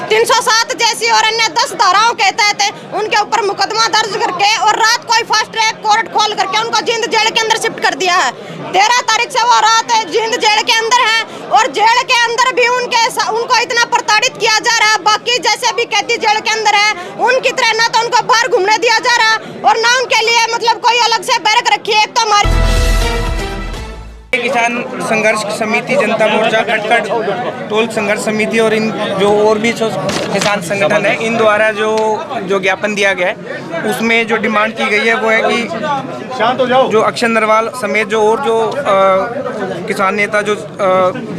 307 जैसी और अन्य 10 धाराओं के तहत उनके ऊपर मुकदमा दर्ज करके और रात को फास्ट ट्रैक कोर्ट खोल करके उनको जींद जेल के अंदर शिफ्ट कर दिया है। 13 तारीख से वो रात जींद जेल के अंदर है और जेल के अंदर भी उनको इतना प्रताड़ित किया जा रहा है। बाकी जैसे भी कैदी जेल के अंदर है उनकी तरह ना तो उनको बाहर घूमने दिया जा रहा और ना उनके लिए मतलब कोई अलग से बैरक रखी है। एक तो हमारी किसान संघर्ष समिति, जनता मोर्चा, खटखट टोल संघर्ष समिति और इन जो और भी किसान संगठन है, इन द्वारा जो ज्ञापन दिया गया है उसमें जो डिमांड की गई है वो है कि जो अक्षय नरवाल समेत जो और जो किसान नेता जो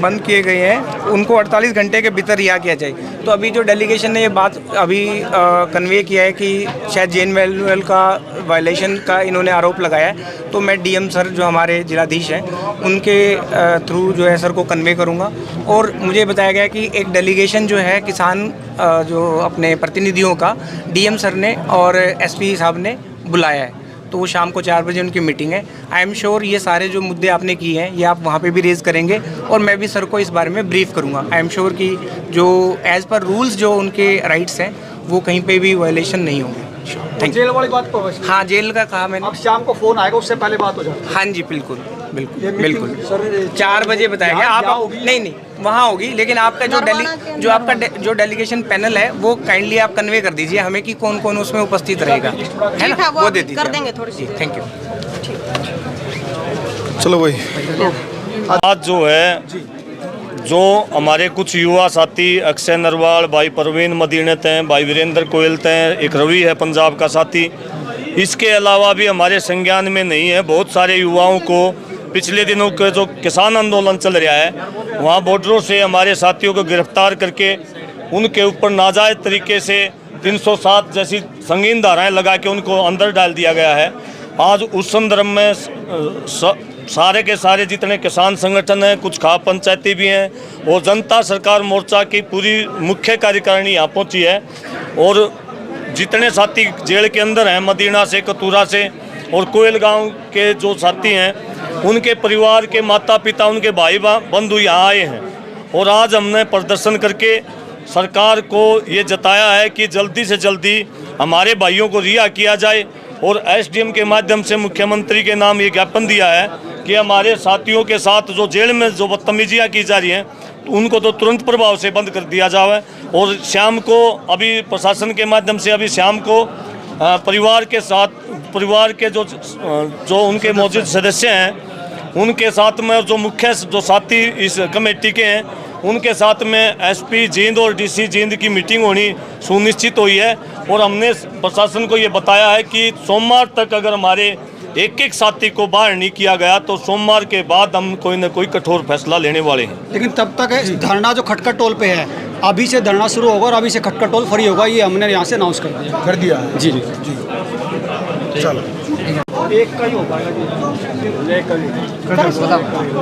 बंद किए गए हैं उनको 48 घंटे के भीतर रिहा किया जाए। तो अभी जो डेलीगेशन ने ये बात अभी कन्वे किया है कि शायद जेन मैनुअल का वायलेशन का इन्होंने आरोप लगाया है, तो मैं डीएम सर जो हमारे जिलाधीश हैं उनके थ्रू जो है सर को कन्वे करूंगा। और मुझे बताया गया कि एक डेलीगेशन जो है किसान जो अपने प्रतिनिधियों का डीएम सर ने और एसपी साहब ने बुलाया है, तो वो शाम को 4 बजे उनकी मीटिंग है। आई एम श्योर ये सारे जो मुद्दे आपने किए हैं ये आप वहाँ पे भी रेज़ करेंगे और मैं भी सर को इस बारे में ब्रीफ करूँगा। आई एम श्योर कि जो एज़ पर रूल्स जो उनके राइट्स हैं वो कहीं पे भी वायलेशन नहीं होंगे। जेल वाली बात पर हाँ, जेल का कहा मैंने। अब शाम को फोन आएगा, उससे पहले बात हो जाएगी। हाँ जी, बिल्कुल बिल्कुल बिल्कुल 4 बजे बताया गया। आप नहीं वहाँ होगी, लेकिन आपका जो डेलीगेशन पैनल है वो काइंडली आप कन्वे कर दीजिए हमें कि कौन कौन उसमें उपस्थित रहेगा, है ना, वो दे दीजिए, कर देंगे थोड़ी सी। Thank you. चलो भाई, आज जो है जो हमारे कुछ युवा साथी अक्षय नरवाल, भाई परवीन मदीनत हैं, भाई वीरेंद्र कोयल हैं, एक रवि है पंजाब का साथी, इसके अलावा भी हमारे संज्ञान में नहीं है। बहुत सारे युवाओं को पिछले दिनों के जो किसान आंदोलन चल रहा है वहाँ बॉर्डरों से हमारे साथियों को गिरफ्तार करके उनके ऊपर नाजायज़ तरीके से 307 जैसी संगीन धाराएँ लगा के उनको अंदर डाल दिया गया है। आज उस संदर्भ में सारे के सारे जितने किसान संगठन हैं, कुछ खाप पंचायती भी हैं और जनता सरकार मोर्चा की पूरी मुख्य कार्यकारिणी यहाँ पहुँची है। और जितने साथी जेल के अंदर हैं, मदीना से, कतूरा से और कोयल गांव के जो साथी हैं उनके परिवार के माता पिता, उनके भाई बंधु यहाँ आए हैं। और आज हमने प्रदर्शन करके सरकार को ये जताया है कि जल्दी से जल्दी हमारे भाइयों को रिहा किया जाए। और एसडीएम के माध्यम से मुख्यमंत्री के नाम ये ज्ञापन दिया है कि हमारे साथियों के साथ जो जेल में जो बदतमीजियाँ की जा रही हैं उनको तो तुरंत प्रभाव से बंद कर दिया जाए। और शाम को अभी प्रशासन के माध्यम से अभी शाम को परिवार के साथ, परिवार के जो उनके मौजूद सदस्य हैं उनके साथ में, जो मुख्य जो साथी इस कमेटी के हैं उनके साथ में एसपी जींद और डीसी जींद की मीटिंग होनी सुनिश्चित हुई है। और हमने प्रशासन को ये बताया है कि सोमवार तक अगर हमारे एक साथी को बाहर नहीं किया गया तो सोमवार के बाद हम कोई न कोई कठोर फैसला लेने वाले हैं। लेकिन तब तक धरना जो खटखट टोल पे है, अभी से धरना शुरू होगा और अभी से खटखट टोल फ्री होगा, ये हमने यहाँ से अनाउंस कर दिया है। जी जी जी, चलो एक का ही हो पाएगा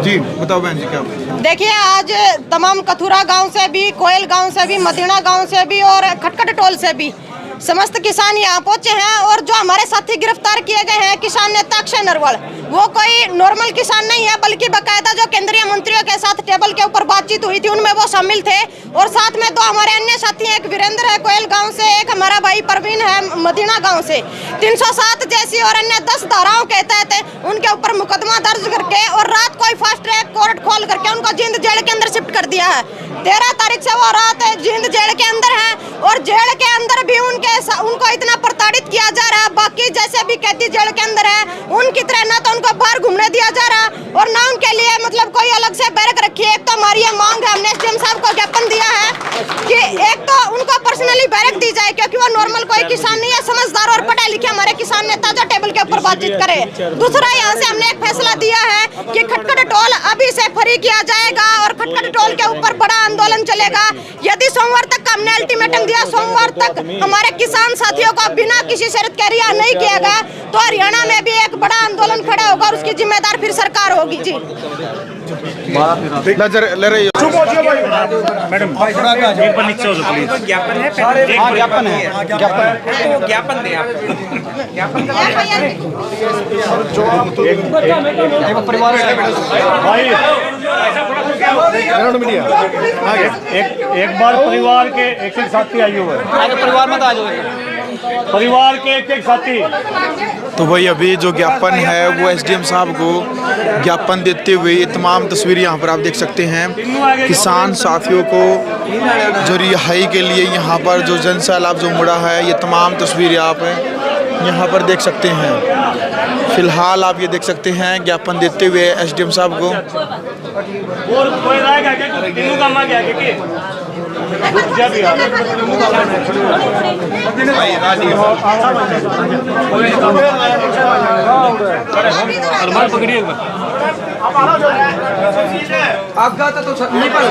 जी बताओ बहन जी क्या। देखिए, आज तमाम कथुरा गांव से भी, कोयल गांव से भी, मदीना गांव से भी और खटखट टोल से भी समस्त किसान यहाँ पहुंचे हैं। और जो हमारे साथी गिरफ्तार किए गए हैं किसान नेता अक्षय नरवाल, वो कोई नॉर्मल किसान नहीं है, बल्कि बाकायदा जो केंद्रीय मंत्रियों के साथ टेबल के ऊपर बातचीत हुई थी उनमें वो शामिल थे। और साथ में 2 हमारे अन्य साथी हैं, एक वीरेंद्र है कोयल गांव से, एक हमारा भाई परवीन है मदीना गांव से। 307 जैसी और अन्य 10 धाराओं के तहत उनके ऊपर मुकदमा दर्ज करके और रात को फास्ट ट्रैक कोर्ट खोल करके उनको जींद जेल के अंदर शिफ्ट कर दिया है। 13 तारीख से वो रात जींद जेल के अंदर है और जेल के अंदर भी उनको इतना प्रताड़ित किया जा रहा है। बाकी जैसे भी कैदी जेल के अंदर है उनकी तरह ना तो उनको बाहर घूमने दिया जा रहा और ना उनके लिए मतलब कोई अलग से बैरक रखी है। एक तो हमारी ये मांग है, हमने एसडीएम साहब को ज्ञापन दिया है कि एक तो उनको पर्सनली बैरक दी जाए, क्योंकि वो नॉर्मल कोई किसान नहीं है, समझदार और पढ़े लिखे हमारे किसान नेता जो टेबल के ऊपर बातचीत करे। दूसरा, यहाँ से हमने एक फैसला दिया है कि खटखट टोल अभी से फ्री किया जाएगा और खटखट टोल के ऊपर बड़ा आंदोलन चलेगा। यदि सोमवार तक हमने अल्टीमेटम दिया, सोमवार तक हमारे किसान साथियों को बिना किसी शर्त के रिहा नहीं किया गया तो हरियाणा में भी एक बड़ा आंदोलन खड़ा होगा और उसकी जिम्मेदार फिर सरकार होगी। जी। ले रही हो मैडम एक बार नीचे हो जाओ प्लीज। ज्ञापन है, हाँ ज्ञापन है, ज्ञापन है। तो ज्ञापन दें आप, ज्ञापन एक परिवार भाई एक बार परिवार के एक एक साथी आइए हुए, आगे परिवार में तो आ जाओ। परिवार के एक एक साथी। तो भाई अभी जो ज्ञापन है वो एसडीएम साहब को ज्ञापन देते हुए ये तमाम तस्वीरें यहाँ पर आप देख सकते हैं। किसान साथियों को जो रिहाई के लिए यहाँ पर जो जन सैलाब जो उमड़ा है, ये तमाम तस्वीरें आप यहाँ पर देख सकते हैं। फिलहाल आप ये देख सकते हैं ज्ञापन देते हुए एसडीएम साहब को। और कोई रहेगा क्या? तीनों काम आ गया कि पकड़िए आपका तो नहीं पर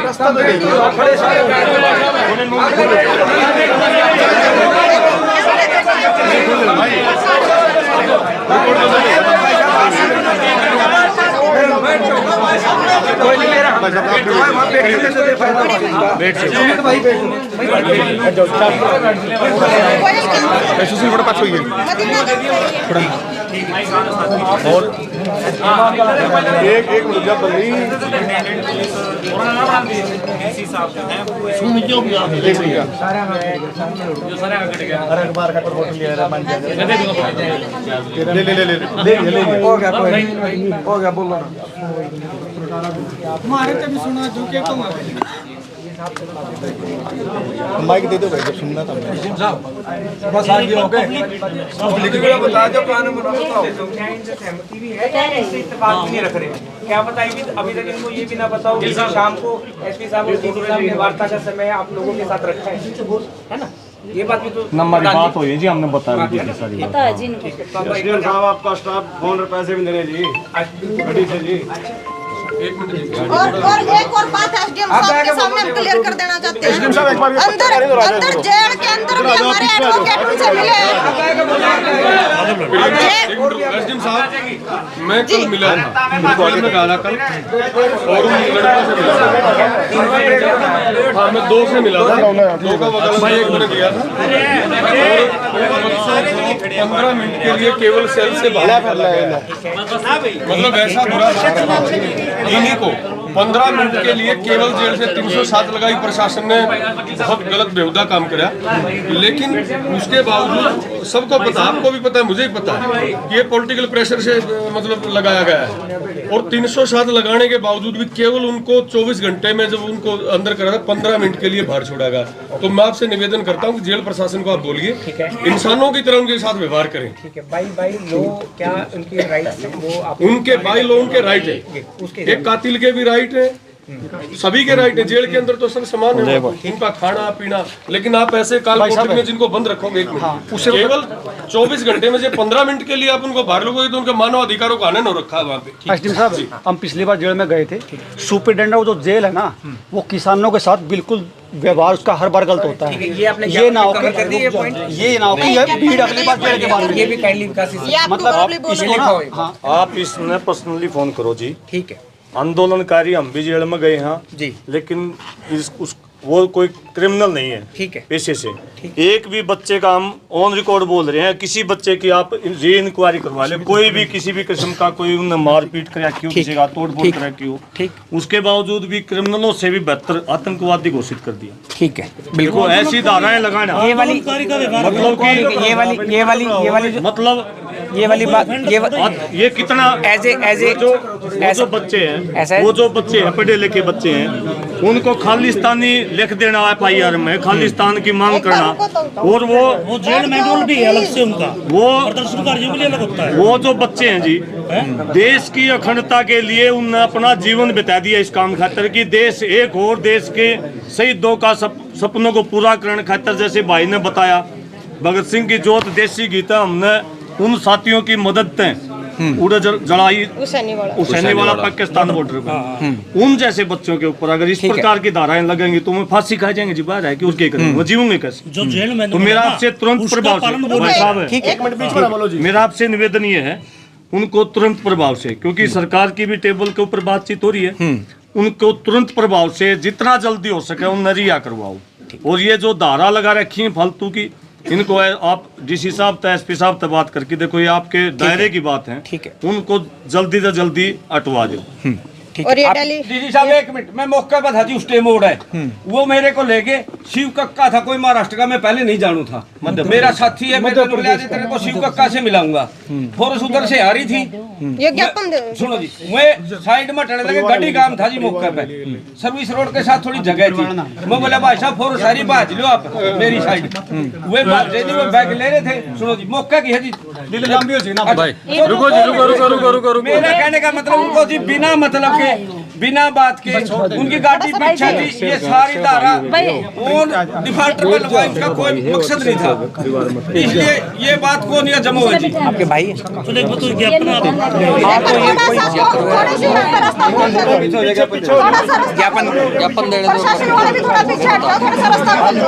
रास्ता तो हो गया बोलो तुम्हारे तभी सुना जो के तुम माइक दे दो भाई जब सुनना था। बस आगे हो गए। बता दो कानून बताओ सहमति भी है, इत्तेफाक भी नहीं रख रहे। क्या बताइए अभी तक इनको ये भी ना बताओ कि शाम को एसपी साहब और डीसी साहब ने वार्ता का समय आप लोगों के साथ रखा है ना? ये बात भी तो नंबर की बात हुई जी, हमने बता दी थी सारी बात। साहब आपका स्टाफ फोन पैसे भी दे रहे जी बड़ी से जी। और एक और बात एसडीएम साहब के सामने हम क्लियर कर देना चाहते हैं। अंदर जेल के अंदर भी हमारे एडवोकेट उनसे मिले हैं। एसडीएम साहब मैं कल मिला था, में गया कल और उन लड़कों से मिला था। हाँ मैं 2 से मिला था, 2 का बदला भाई 1 मैंने दिया था। और 15 मिनट के लिए केवल सेल से बाहर कर लाया, मतलब ऐसा बुरा इन्हीं को 15 मिनट के लिए केवल जेल से 307 लगाई। प्रशासन ने बहुत गलत बेहुदा काम करा, लेकिन उसके बावजूद सबको पता, आपको भी पता है, मुझे भी पता है कि ये पॉलिटिकल प्रेशर से मतलब लगाया गया है। और 307 लगाने के बावजूद भी केवल उनको 24 घंटे में जब उनको अंदर करा था 15 मिनट के लिए बाहर छोड़ा गया। तो मैं आपसे निवेदन करता हूँ कि जेल प्रशासन को आप बोलिए इंसानों की तरह उनके साथ व्यवहार करें। ठीक है, बाई लो क्या उनके राइट्स हैं वो आप उनके बाई लो उनके राइट है, एक कातिल के भी राइट है, सभी के राइट है। जेल के अंदर तो सब समान है, उनका खाना पीना। लेकिन आप ऐसे काल कोठरी में जिनको बंद रखोगे 1 मिनट, केवल 24 घंटे में से 15 मिनट के लिए आप उनको बाहर लोगे तो उनके मानव अधिकारों का हनन हो रखा है वहाँ पे। एसडीएम साहब हम पिछली बार जेल में गए थे, सुपरिटेंडेंट वो जो जेल है ना, वो किसानों के साथ बिल्कुल व्यवहार उसका हर बार गलत होता है। ये ना हो कि ये ना हो कि भीड़ अगली बार जेल के बाद ये भी काइंडली विकास मतलब इसको ना आप इसने पर्सनली फोन करो जी। ठीक है, आंदोलनकारी हम भी जेल में गए हैं जी, लेकिन वो कोई क्रिमिनल नहीं है, ठीक है, पेशे से। एक भी बच्चे का हम ऑन रिकॉर्ड बोल रहे हैं, किसी बच्चे की आप री इंक्वायरी करवा ले, कोई भी किसी भी किस्म का कोई उन्हें मारपीट करा क्यों, किसी का तोड़फोड़ करा क्यों, ठीक, उसके बावजूद भी क्रिमिनलों से भी बेहतर आतंकवादी घोषित कर दिया। ठीक है, बिल्कुल ऐसी धाराएं लगाना, ये वाली मतलब कि ये वाली बात ये कितना ऐसे जो बच्चे हैं, वो जो बच्चे हैं पढ़े लिखे बच्चे हैं, उनको खालिस्तानी लिख देना FIR में, खालिस्तान की मांग करना। और वो जेल मैनुअल भी है अलग से उनका, वो प्रदर्शनकारियों के लिए अलग होता है। वो जो बच्चे हैं जी, देश की अखंडता के लिए उन्होंने अपना जीवन बिता दिया इस काम खातर कि देश एक और देश के शहीदों का सपनों को पूरा करने खातर, जैसे भाई ने बताया भगत सिंह की जोत देसी गीता, हमने उन साथियों की मदद तय उड़े जड़ाई हुसैनी वाला पाकिस्तान बॉर्डर पर। उन जैसे बच्चों के ऊपर अगर इस प्रकार की धाराएं लगेंगी तो मैं फांसी खा जाएंगे जी, बाहर है कि उसके करेंगे, वो जीवोंगे कैसे? जो जेल में तो मेरा आपसे तुरंत प्रभाव से मेरा आपसे निवेदन ये है उनको तुरंत प्रभाव से, क्योंकि सरकार की भी टेबल के ऊपर बातचीत हो रही है, उनको तुरंत प्रभाव से जितना जल्दी हो सके उन रिहा करवाओ। और ये जो धारा लगा रखी है फालतू की, इनको आप डीसी साहब तो एसपी साहब से बात करके देखो, ये आपके दायरे की बात है, ठीक है, उनको जल्दी से जल्दी हटवा दो। और ये दिल्ली डीजी साहब एक मिनट, मैं मौके पर था जी, उस टाइम मोड़ है, वो मेरे को लेके शिव कक्का था, कोई महाराष्ट्र का, मैं पहले नहीं जानू था, मेरा साथी है, मेरे को तेरे को शिव कक्का से मिलाऊंगा, फोर्स उधर से आ रही थी, ये ज्ञापन सुनो जी, मैं साइड में टड़ने लगे, गाड़ी काम था जी मौके पे, सर्विस रोड के साथ थोड़ी जगह थी, मैं बोला भाई साहब फोर्स सारी बाज लो आप मेरी साइड, वे बैग ले रहे थे, सुनो जी मौका की है जी, रुको जी, रुको। मेरा कहने का मतलब उनको जी बिना मतलब के, बिना बात के उनकी गाड़ी पीछे थी, ये सारी धारा और डिफाल्टर पर लगवाई, इसका कोई मकसद नहीं था, इसलिए ये बात को नहीं जमा हुआ जी। आपके भाई तो देखो तो ज्ञापन ज्ञापन देने दो। प्रशासन वाले भी थोड़ा पीछे हट जाओ, थोड़ा सा रास्ता खोल दो,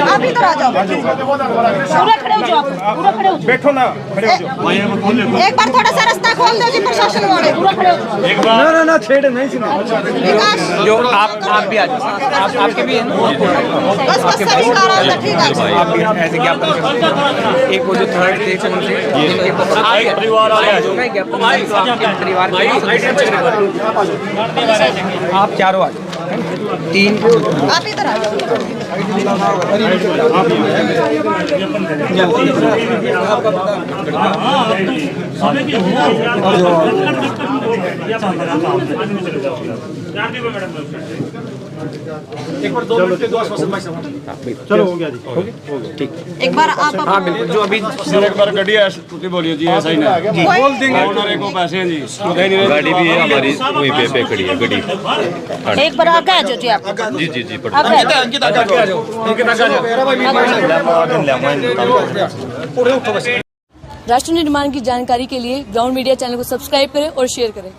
आप इधर आ जाओ, पूरा खड़े हो जाओ, पूरा खड़े हो जाओ, बैठो ना, खड़े हो जाओ। एक बार थोड़ा सा रास्ता खोल दो जी प्रशासन वाले, पूरा खड़े हो जाओ। ना छेड़ नहीं सुना। विकास जो आप भी आ जाओ, आपके भी है ना, बस सही कह रहा था, ठीक है आप भी ऐसे ज्ञापन कर सकते हैं। एक वो जो थर्ड थे उनसे परिवार वाले ज्ञापन आपके परिवार आप चारों आ जाओ, 3 आप इधर आ जाओ। चलो हो गया जी, ठीक। एक बार आप हाँ बिल्कुल, जो अभी एक बार गाड़ी है, बोलिए जी, ऐसा ही ना बोल देंगे, ऑनर को पैसे हैं जी, गाड़ी भी है हमारी वहीं पे खड़ी है गाड़ी। एक बार आगे आ जाओ जी, आप जी जी जी राष्ट्र निर्माण की जानकारी के लिए ग्राउंड मीडिया चैनल को सब्सक्राइब करें और शेयर करें।